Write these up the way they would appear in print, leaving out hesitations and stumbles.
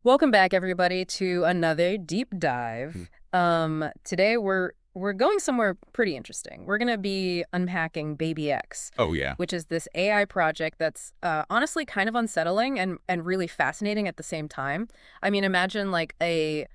Welcome back, everybody, to another deep Mm. dive. Today we're going somewhere pretty interesting. We're gonna be unpacking Baby X, Oh, yeah. which is this AI project that's honestly kind of unsettling and really fascinating at the same time. I mean, imagine like a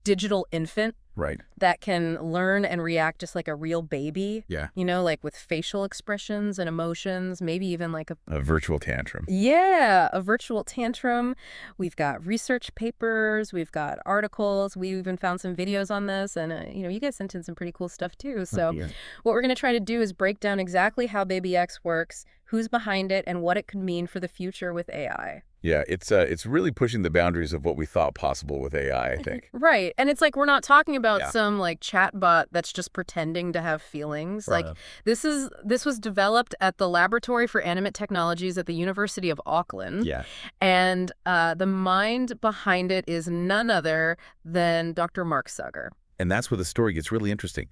digital infant Right. that can learn and react just like a real baby, Yeah. like with facial expressions and emotions, maybe even like a A virtual tantrum. yeah, a virtual tantrum. We've got research papers, we've got articles, we even found some videos on this, and you guys sent in some pretty cool stuff too. So, Yeah. what we're going to try to do is break down exactly how Baby X works, who's behind it, and what it could mean for the future with AI. Yeah, it's really pushing the boundaries of what we thought possible with AI, I think. Right. And it's like we're not talking about Yeah. some like chatbot that's just pretending to have feelings. Like Right. this was developed at the Laboratory for Animate Technologies at the University of Auckland. Yeah. And the mind behind it is none other than Dr. Mark Sugar. And that's where the story gets really interesting.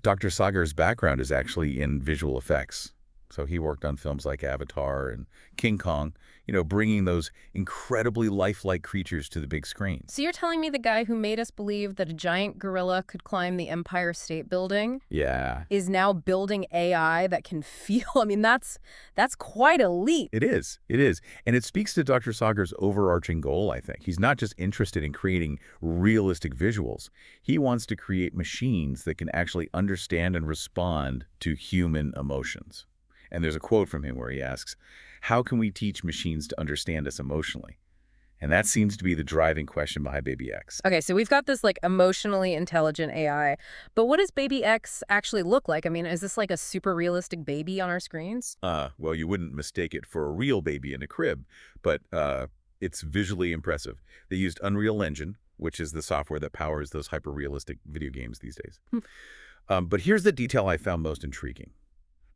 Dr. Sagar's background is actually in visual effects. So he worked on films like Avatar and King Kong, bringing those incredibly lifelike creatures to the big screen. So you're telling me the guy who made us believe that a giant gorilla could climb the Empire State Building Yeah, is now building AI that can feel? I mean, that's quite a leap. it is. It is. And it speaks to Dr. Sagar's overarching goal, I think. He's not just interested in creating realistic visuals. He wants to create machines that can actually understand and respond to human emotions. And there's a quote from him where he asks, "How can we teach machines to understand us emotionally?" And that seems to be the driving question behind Baby X. Okay, so we've got this like emotionally intelligent AI, but what does Baby X actually look like? I mean, is this like a super realistic baby on our screens? Well, you wouldn't mistake it for a real baby in a crib, but it's visually impressive. They used Unreal Engine, which is the software that powers those hyper-realistic video games these days. Hmm. But here's the detail I found most intriguing.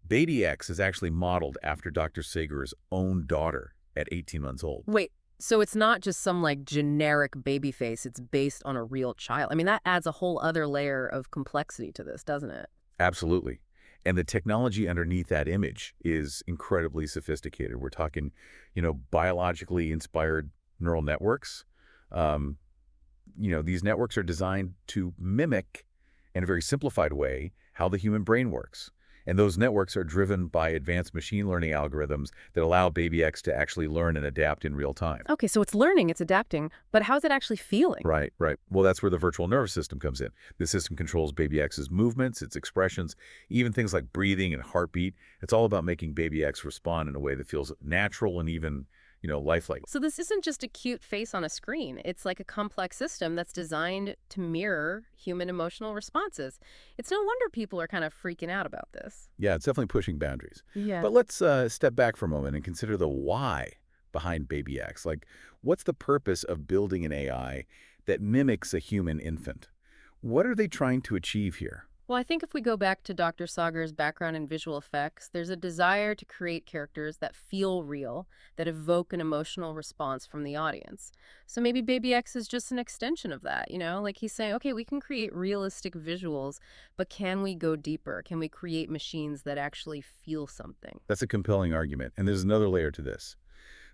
Baby X is actually modeled after Dr. Sager's own daughter at 18 months old. Wait, so it's not just some like generic baby face, it's based on a real child. I mean, that adds a whole other layer of complexity to this, doesn't it? Absolutely. And the technology underneath that image is incredibly sophisticated. We're talking, biologically inspired neural networks. Um, these networks are designed to mimic, in a very simplified way, how the human brain works. And those networks are driven by advanced machine learning algorithms that allow Baby X to actually learn and adapt in real time. Okay, so it's learning, it's adapting, but how's it actually feeling? Right, right. Well, that's where the virtual nervous system comes in. The system controls Baby X's movements, its expressions, even things like breathing and heartbeat. It's all about making Baby X respond in a way that feels natural and even, lifelike. So this isn't just a cute face on a screen. It's like a complex system that's designed to mirror human emotional responses. It's no wonder people are kind of freaking out about this. Yeah, it's definitely pushing boundaries. Yeah. But let's step back for a moment and consider the why behind Baby X. Like, what's the purpose of building an AI that mimics a human infant? What are they trying to achieve here? Well, I think if we go back to Dr. Sagar's background in visual effects, there's a desire to create characters that feel real, that evoke an emotional response from the audience. So maybe Baby X is just an extension of that, Like he's saying, okay, we can create realistic visuals, but can we go deeper? Can we create machines that actually feel something? That's a compelling argument. And there's another layer to this.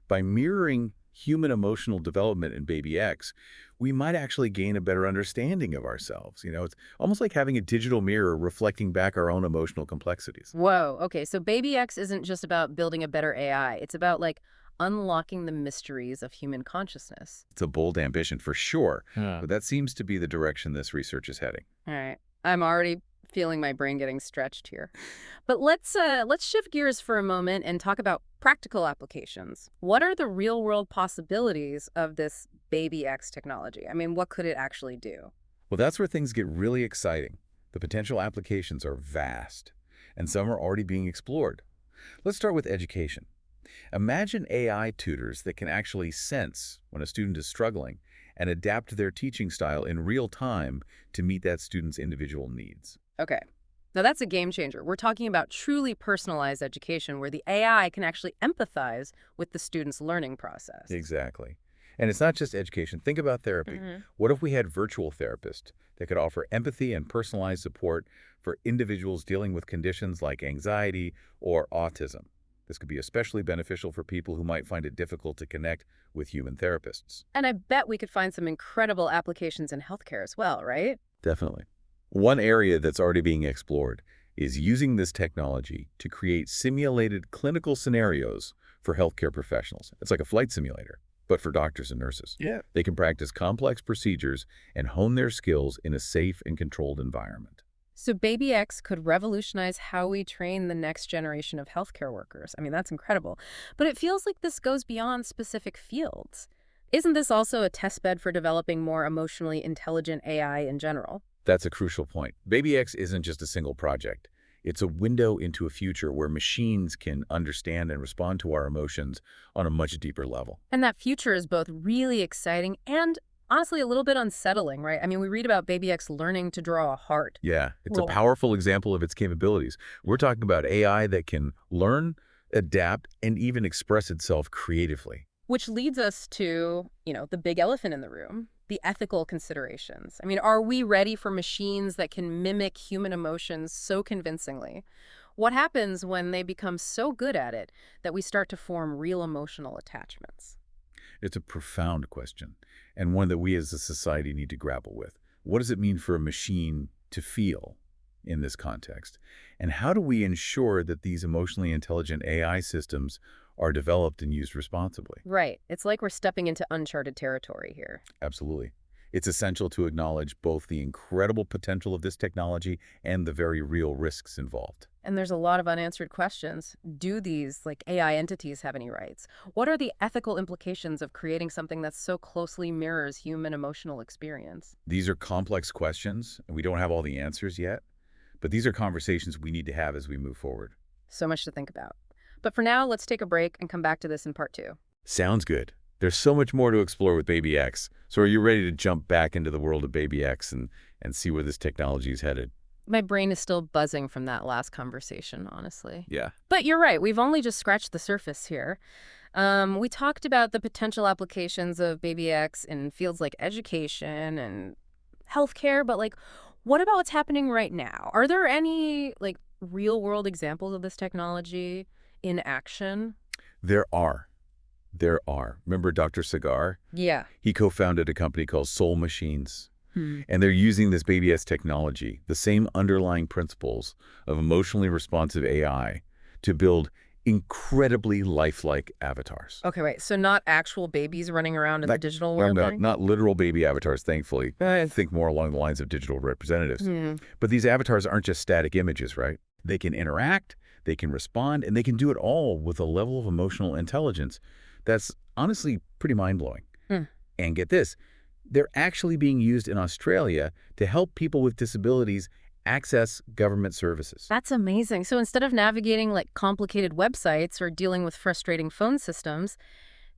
By mirroring human emotional development in Baby X, we might actually gain a better understanding of ourselves. It's almost like having a digital mirror reflecting back our own emotional complexities. Whoa, okay, so Baby X isn't just about building a better AI. It's about like unlocking the mysteries of human consciousness. It's a bold ambition for sure, Huh. but that seems to be the direction this research is heading. All right. I'm already feeling my brain getting stretched here. But let's shift gears for a moment and talk about practical applications. What are the real-world possibilities of this Baby X technology? I mean, what could it actually do? Well, that's where things get really exciting. The potential applications are vast, and some are already being explored. Let's start with education. Imagine AI tutors that can actually sense when a student is struggling and adapt their teaching style in real time to meet that student's individual needs. Okay. Now that's a game changer. We're talking about truly personalized education where the AI can actually empathize with the student's learning process. Exactly. And it's not just education. Think about therapy. Mhm. What if we had virtual therapists that could offer empathy and personalized support for individuals dealing with conditions like anxiety or autism? This could be especially beneficial for people who might find it difficult to connect with human therapists. And I bet we could find some incredible applications in healthcare as well, right? Definitely. One area that's already being explored is using this technology to create simulated clinical scenarios for healthcare professionals. It's like a flight simulator, but for doctors and nurses. Yeah. They can practice complex procedures and hone their skills in a safe and controlled environment. So Baby X could revolutionize how we train the next generation of healthcare workers. I mean, that's incredible. But it feels like this goes beyond specific fields. Isn't this also a testbed for developing more emotionally intelligent AI in general? That's a crucial point. Baby X isn't just a single project. It's a window into a future where machines can understand and respond to our emotions on a much deeper level. And that future is both really exciting and honestly a little bit unsettling, right? I mean, we read about Baby X learning to draw a heart. Yeah, it's a Well, powerful example of its capabilities. We're talking about AI that can learn, adapt, and even express itself creatively. which leads us to, the big elephant in the room, the ethical considerations. I mean, are we ready for machines that can mimic human emotions so convincingly? What happens when they become so good at it that we start to form real emotional attachments? It's a profound question, and one that we as a society need to grapple with. What does it mean for a machine to feel in this context? And how do we ensure that these emotionally intelligent AI systems are developed and used responsibly? Right. It's like we're stepping into uncharted territory here. Absolutely. It's essential to acknowledge both the incredible potential of this technology and the very real risks involved. And there's a lot of unanswered questions. Do these, AI entities have any rights? What are the ethical implications of creating something that so closely mirrors human emotional experience? These are complex questions, and we don't have all the answers yet, but these are conversations we need to have as we move forward. So much to think about. But for now, let's take a break and come back to this in part 2. Sounds good. There's so much more to explore with Baby X. So are you ready to jump back into the world of Baby X and see where this technology is headed? My brain is still buzzing from that last conversation, honestly. Yeah. But you're right. We've only just scratched the surface here. We talked about the potential applications of Baby X in fields like education and healthcare, but what about what's happening right now? Are there any real world examples of this technology in action? There are. There are. Remember Dr. Sagar? Yeah. He co-founded a company called Soul Machines. Hmm. And they're using this Baby X technology, the same underlying principles of emotionally responsive AI, to build incredibly lifelike avatars. Okay, wait. So not actual babies running around in the digital world? Not literal baby avatars, thankfully. I think more along the lines of digital representatives. Hmm. But these avatars aren't just static images, right? They can interact, they can respond, and they can do it all with a level of emotional intelligence that's honestly pretty mind-blowing. Hmm. And get this, they're actually being used in Australia to help people with disabilities access government services. That's amazing. So instead of navigating complicated websites or dealing with frustrating phone systems,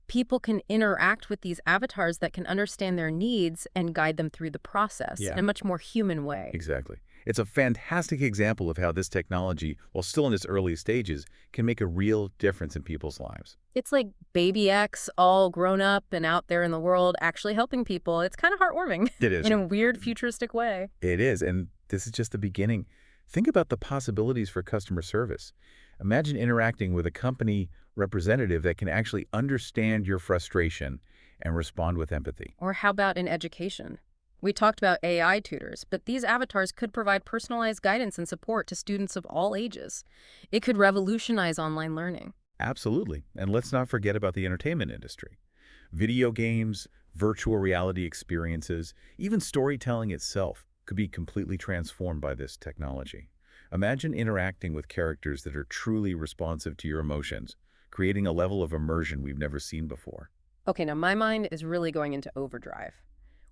people can interact with these avatars that can understand their needs and guide them through the process in a much more human way. Exactly. It's a fantastic example of how this technology, while still in its early stages, can make a real difference in people's lives. It's like Baby X, all grown up and out there in the world, actually helping people. It's kind of heartwarming. It is. In a weird, futuristic way. It is, and this is just the beginning. Think about the possibilities for customer service. Imagine interacting with a company representative that can actually understand your frustration and respond with empathy. Or how about in education? We talked about AI tutors, but these avatars could provide personalized guidance and support to students of all ages. It could revolutionize online learning. Absolutely. And let's not forget about the entertainment industry. Video games, virtual reality experiences, even storytelling itself could be completely transformed by this technology. Imagine interacting with characters that are truly responsive to your emotions, creating a level of immersion we've never seen before. Okay, now my mind is really going into overdrive.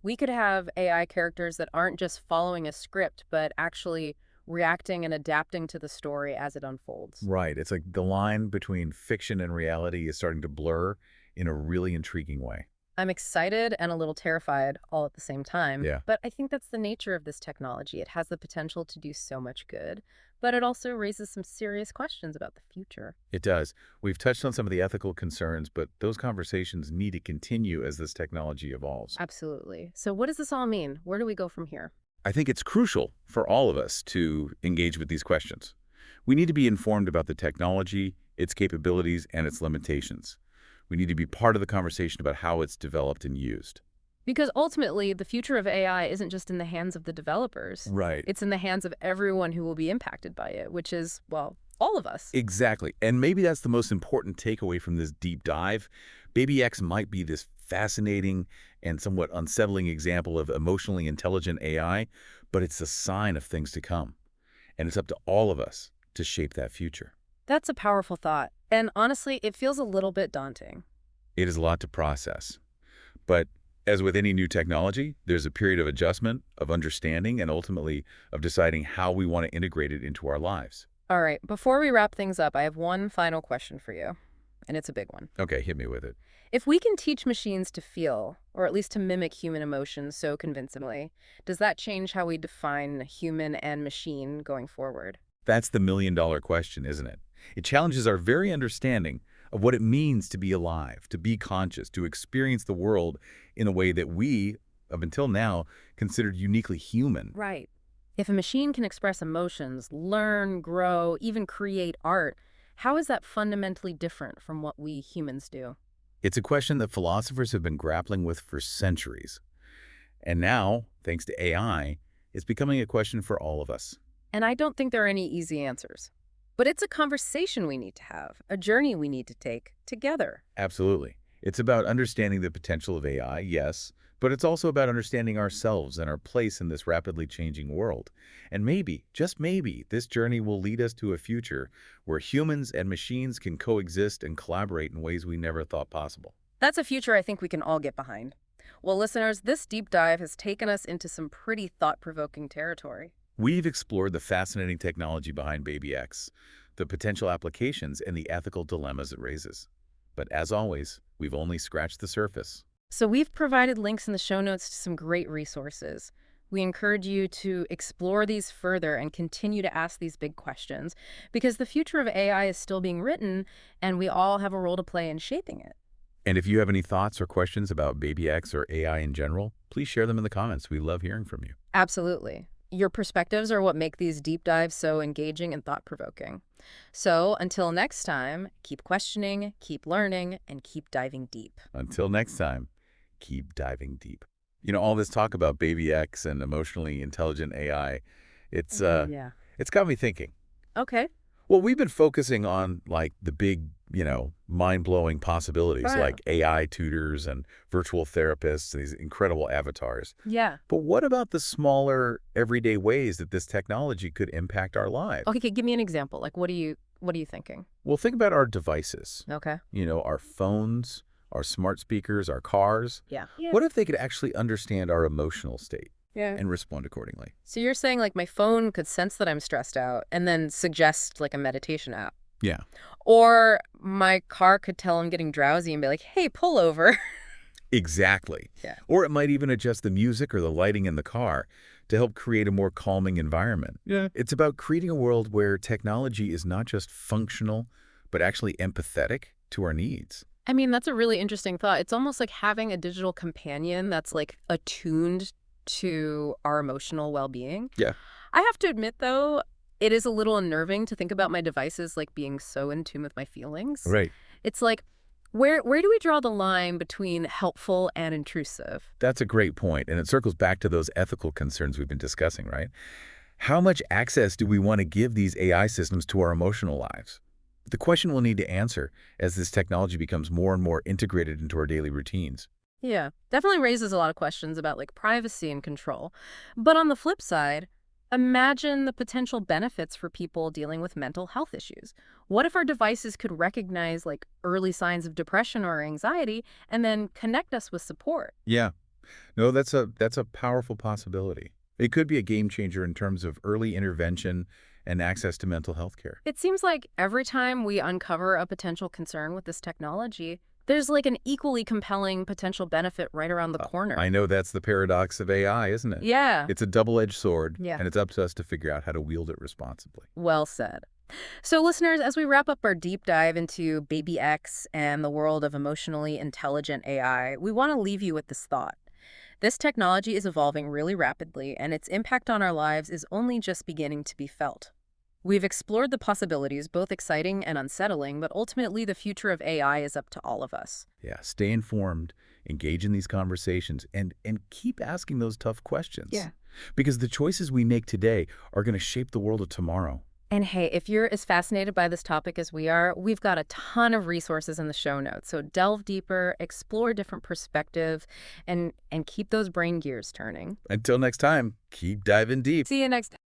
We could have AI characters that aren't just following a script, but actually reacting and adapting to the story as it unfolds. Right. It's like the line between fiction and reality is starting to blur in a really intriguing way. I'm excited and a little terrified all at the same time. Yeah. But I think that's the nature of this technology. It has the potential to do so much good, but it also raises some serious questions about the future. It does. We've touched on some of the ethical concerns, but those conversations need to continue as this technology evolves. Absolutely. So what does this all mean? Where do we go from here? I think it's crucial for all of us to engage with these questions. We need to be informed about the technology, its capabilities, and its limitations. We need to be part of the conversation about how it's developed and used. Because ultimately, the future of AI isn't just in the hands of the developers. Right. It's in the hands of everyone who will be impacted by it, which is, well, all of us. Exactly. And maybe that's the most important takeaway from this deep dive. Baby X might be this fascinating and somewhat unsettling example of emotionally intelligent AI, but it's a sign of things to come. And it's up to all of us to shape that future. That's a powerful thought. And honestly, it feels a little bit daunting. It is a lot to process. But as with any new technology, there's a period of adjustment, of understanding, and ultimately of deciding how we want to integrate it into our lives. All right, before we wrap things up, I have one final question for you, and it's a big one. Okay, hit me with it. If we can teach machines to feel, or at least to mimic human emotions so convincingly, does that change how we define human and machine going forward? That's the million-dollar question, isn't it? It challenges our very understanding of what it means to be alive, to be conscious, to experience the world in a way that we, up until now, considered uniquely human. Right. If a machine can express emotions, learn, grow, even create art, how is that fundamentally different from what we humans do? It's a question that philosophers have been grappling with for centuries. And now, thanks to AI, it's becoming a question for all of us. And I don't think there are any easy answers. But it's a conversation we need to have, a journey we need to take together. Absolutely. It's about understanding the potential of AI, yes, but it's also about understanding ourselves and our place in this rapidly changing world. And maybe, just maybe, this journey will lead us to a future where humans and machines can coexist and collaborate in ways we never thought possible. That's a future I think we can all get behind. Well, listeners, this deep dive has taken us into some pretty thought-provoking territory. We've explored the fascinating technology behind Baby X, the potential applications, and the ethical dilemmas it raises. But as always, we've only scratched the surface. So we've provided links in the show notes to some great resources. We encourage you to explore these further and continue to ask these big questions because the future of AI is still being written and we all have a role to play in shaping it. And if you have any thoughts or questions about Baby X or AI in general, please share them in the comments. We love hearing from you. Absolutely. Your perspectives are what make these deep dives so engaging and thought-provoking. So until next time, keep questioning, keep learning, and keep diving deep. Until next time, keep diving deep. You know, all this talk about Baby X and emotionally intelligent AI, it's Yeah. it's got me thinking. Okay. Well, we've been focusing on like the big, mind-blowing possibilities Right. like AI tutors and virtual therapists, these incredible avatars. Yeah. But what about the smaller, everyday ways that this technology could impact our lives? Okay, give me an example. Like, what are you thinking? Well, think about our devices. Okay. Our phones, our smart speakers, our cars. Yeah. What if they could actually understand our emotional state Yeah. and respond accordingly? So you're saying like my phone could sense that I'm stressed out and then suggest like a meditation app. Yeah, Or my car could tell I'm getting drowsy and be like, hey, pull over. exactly. Yeah. Or it might even adjust the music or the lighting in the car to help create a more calming environment. Yeah. It's about creating a world where technology is not just functional, but actually empathetic to our needs. I mean, that's a really interesting thought. It's almost like having a digital companion that's like attuned to our emotional well-being. Yeah. I have to admit, though, it is a little unnerving to think about my devices like being so in tune with my feelings. Right. It's like, where do we draw the line between helpful and intrusive? That's a great point, and it circles back to those ethical concerns we've been discussing, right? How much access do we want to give these AI systems to our emotional lives? The question we'll need to answer as this technology becomes more and more integrated into our daily routines. Yeah, definitely raises a lot of questions about like privacy and control. But on the flip side, imagine the potential benefits for people dealing with mental health issues. What if our devices could recognize like early signs of depression or anxiety and then connect us with support? Yeah. No, that's a powerful possibility. It could be a game changer in terms of early intervention and access to mental health care. It seems like every time we uncover a potential concern with this technology, there's like an equally compelling potential benefit right around the corner. I know that's the paradox of AI, isn't it? Yeah. It's a double-edged sword, Yeah. and it's up to us to figure out how to wield it responsibly. Well said. So listeners, as we wrap up our deep dive into Baby X and the world of emotionally intelligent AI, we want to leave you with this thought. This technology is evolving really rapidly, and its impact on our lives is only just beginning to be felt. We've explored the possibilities, both exciting and unsettling, but ultimately the future of AI is up to all of us. Yeah, stay informed, engage in these conversations, and keep asking those tough questions. Yeah. Because the choices we make today are going to shape the world of tomorrow. And hey, if you're as fascinated by this topic as we are, we've got a ton of resources in the show notes. So delve deeper, explore different perspectives, and keep those brain gears turning. Until next time, keep diving deep. See you next